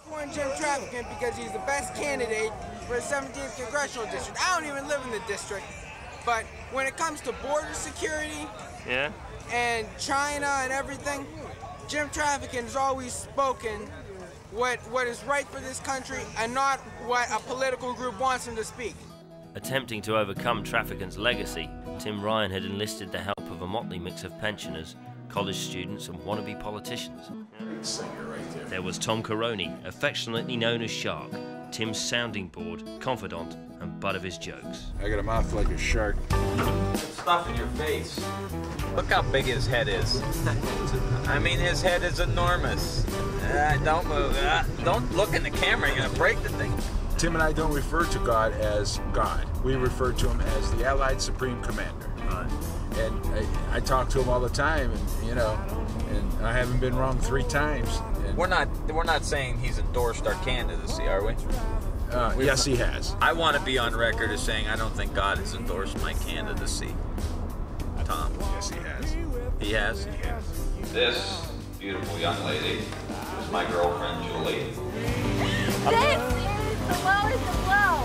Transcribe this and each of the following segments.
Warren Jim Trafficant because he's the best candidate for the 17th congressional district. I don't even live in the district, but when it comes to border security and China and everything, Jim Trafficant has always spoken what is right for this country and not what a political group wants him to speak. Attempting to overcome Trafficant's legacy, Tim Ryan had enlisted the help of a motley mix of pensioners, college students and wannabe politicians. There was Tom Caroni, affectionately known as Shark, Tim's sounding board, confidant and butt of his jokes. I got a mouth like a shark. Stuff in your face. Look how big his head is. I mean, his head is enormous. Don't move. Don't look in the camera, you're gonna break the thing. Tim and I don't refer to God as God. We refer to him as the Allied Supreme Commander. And I talk to him all the time, and you know, and I haven't been wrong 3 times. We're not saying he's endorsed our candidacy, are we? Yes, he has. I want to be on record as saying I don't think God has endorsed my candidacy. Tom? Yes, he has. He has? He has. This beautiful young lady is my girlfriend, Julie. This is the lowest of low.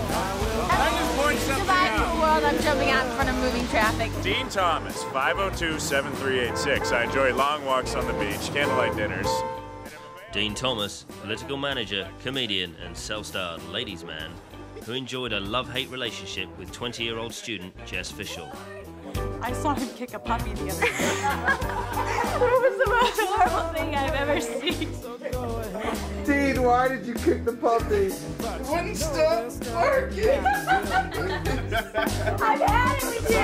I just point something out. The world, I'm jumping out in front of moving traffic. Dean Thomas, 502-7386. I enjoy long walks on the beach, candlelight dinners. Dean Thomas, political manager, comedian and self-styled ladies' man, who enjoyed a love-hate relationship with 20-year-old student Jess Fishel. I saw him kick a puppy the other day. It was the most horrible thing I've ever seen. Dean, why did you kick the puppy? It wouldn't stop barking. I've had it with you.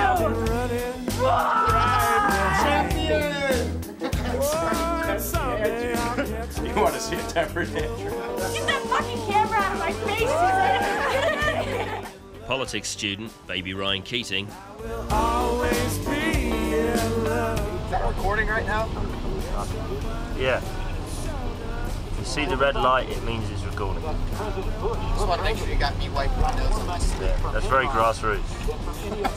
You want to see a temper tantrum? Get that fucking camera out of my face. Politics student, baby Ryan Keating. Always be in love. Is that recording right now? Yeah. If you see the red light, it means it's recording. Just want to make sure you got me wiping my nose on my stick. That's very grassroots.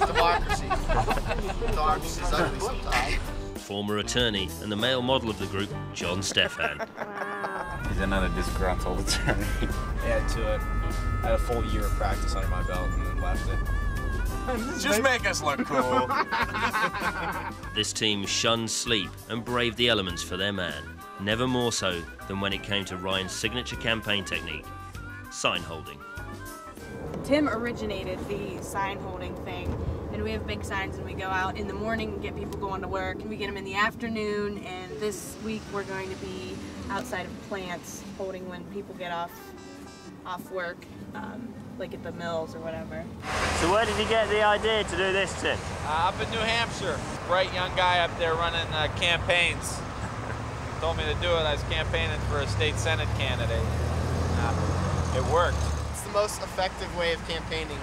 Democracy. Democracy's ugly sometimes. Former attorney and the male model of the group, John Stefan. He's another disgruntled attorney. Add to it. I had a full year of practice under my belt and then left it. Just make us look cool. This team shunned sleep and braved the elements for their man, never more so than when it came to Ryan's signature campaign technique, sign holding. Tim originated the sign holding thing, and we have big signs and we go out in the morning and get people going to work, and we get them in the afternoon, and this week we're going to be outside of plants holding when people get off work, like at the mills or whatever. So where did you get the idea to do this, Tim? Up in New Hampshire. Bright young guy up there running campaigns. Told me to do it. I was campaigning for a state senate candidate. It worked. It's the most effective way of campaigning.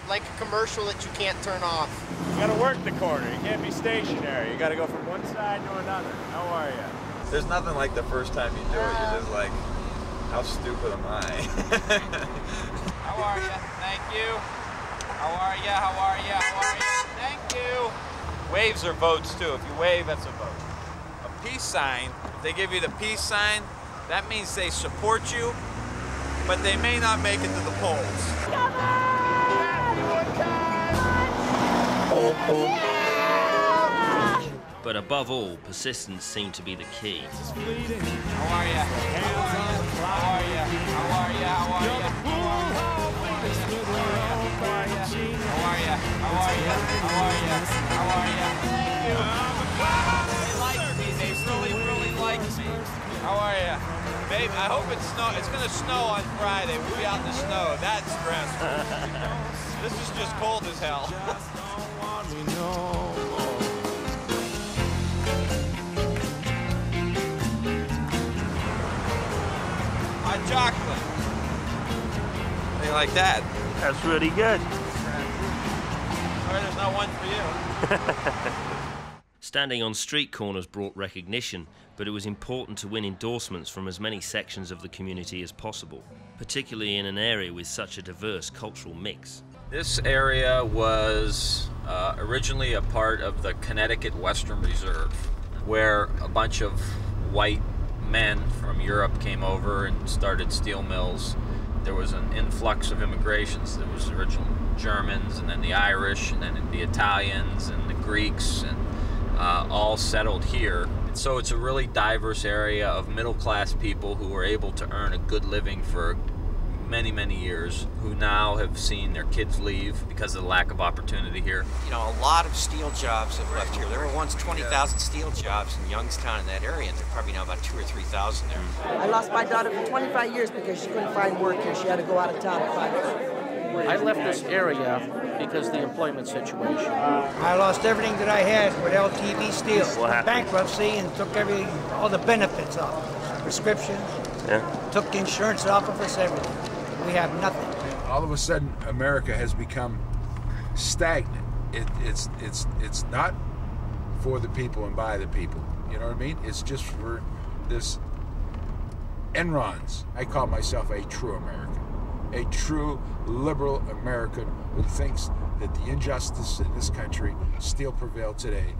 Like a commercial that you can't turn off. You gotta work the corner. You can't be stationary. You gotta go from one side to another. How are you? There's nothing like the first time you do it. You're just like, how stupid am I? How are you? Thank you. How are you? How are you? How are you? Thank you. Waves are votes too. If you wave, that's a vote. A peace sign, if they give you the peace sign, that means they support you, but they may not make it to the polls. Come on! But above all, persistence seemed to be the key. How are you? How are you? How are you? How are you? How are you? How are you? How are you? How are you? Thank you. They like me. They really, really like me. How are you? Babe, I hope it's gonna snow on Friday. We'll be out in the snow. That's stressful. This is just cold as hell. Hot chocolate. How do you like that? That's really good. Sorry, there's not one for you. Standing on street corners brought recognition, but it was important to win endorsements from as many sections of the community as possible, particularly in an area with such a diverse cultural mix. This area was originally a part of the Connecticut Western Reserve, where a bunch of white men from Europe came over and started steel mills. There was an influx of immigrations. There was the original Germans, and then the Irish, and then the Italians, and the Greeks, and all settled here. And so it's a really diverse area of middle-class people who were able to earn a good living for many, many years, who now have seen their kids leave because of the lack of opportunity here. You know, a lot of steel jobs have left here. There were once 20,000 steel jobs in Youngstown in that area, and there are probably now about 2,000 or 3,000 there. I lost my daughter for 25 years because she couldn't find work here. She had to go out of town to find work. I left this area because of the employment situation. I lost everything that I had with LTV Steel. Bankruptcy, and took all the benefits off. Prescriptions. Yeah. Took the insurance off of us, everything. We have nothing. All of a sudden, America has become stagnant. It's not for the people and by the people. You know what I mean? It's just for this Enrons. I call myself a true American, a true liberal American who thinks that the injustice in this country still prevail today,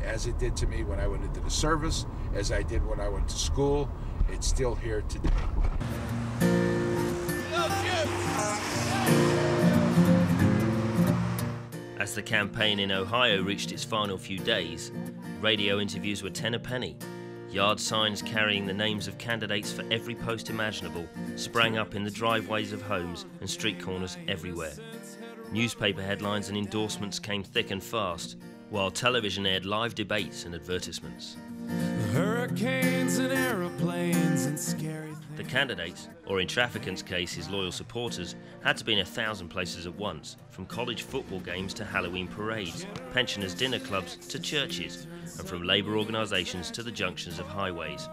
as it did to me when I went into the service, as I did when I went to school. It's still here today. As the campaign in Ohio reached its final few days, radio interviews were 10 a penny. Yard signs carrying the names of candidates for every post imaginable sprang up in the driveways of homes and street corners everywhere. Newspaper headlines and endorsements came thick and fast, while television aired live debates and advertisements. Hurricanes and aeroplanes and scary. The candidates, or in Traficant's case his loyal supporters, had to be in 1,000 places at once, from college football games to Halloween parades, pensioners' dinner clubs to churches, and from labour organisations to the junctions of highways.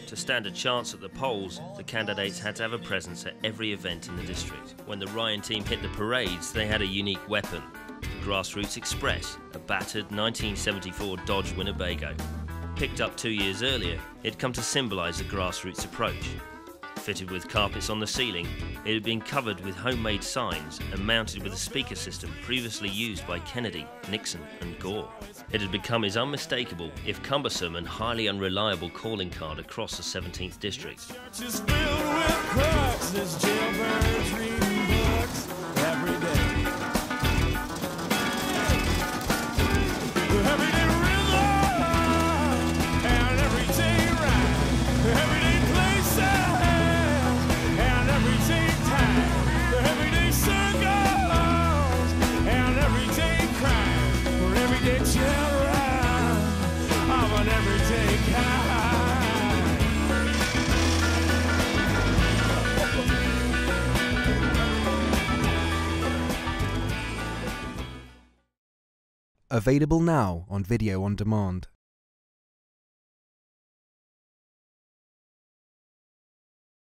To stand a chance at the polls, the candidates had to have a presence at every event in the district. When the Ryan team hit the parades, they had a unique weapon, the Grassroots Express, a battered 1974 Dodge Winnebago. Picked up 2 years earlier, it had come to symbolise the grassroots approach. Fitted with carpets on the ceiling, it had been covered with homemade signs and mounted with a speaker system previously used by Kennedy, Nixon and Gore. It had become his unmistakable, if cumbersome and highly unreliable calling card across the 17th district. Just filled with crooks, there's jailbirds reading books every day. Everyday rhythm and everyday rhyme, everyday places and everyday time, the everyday circles and everyday crime, for everyday children of an everyday kind. Available now on video on demand.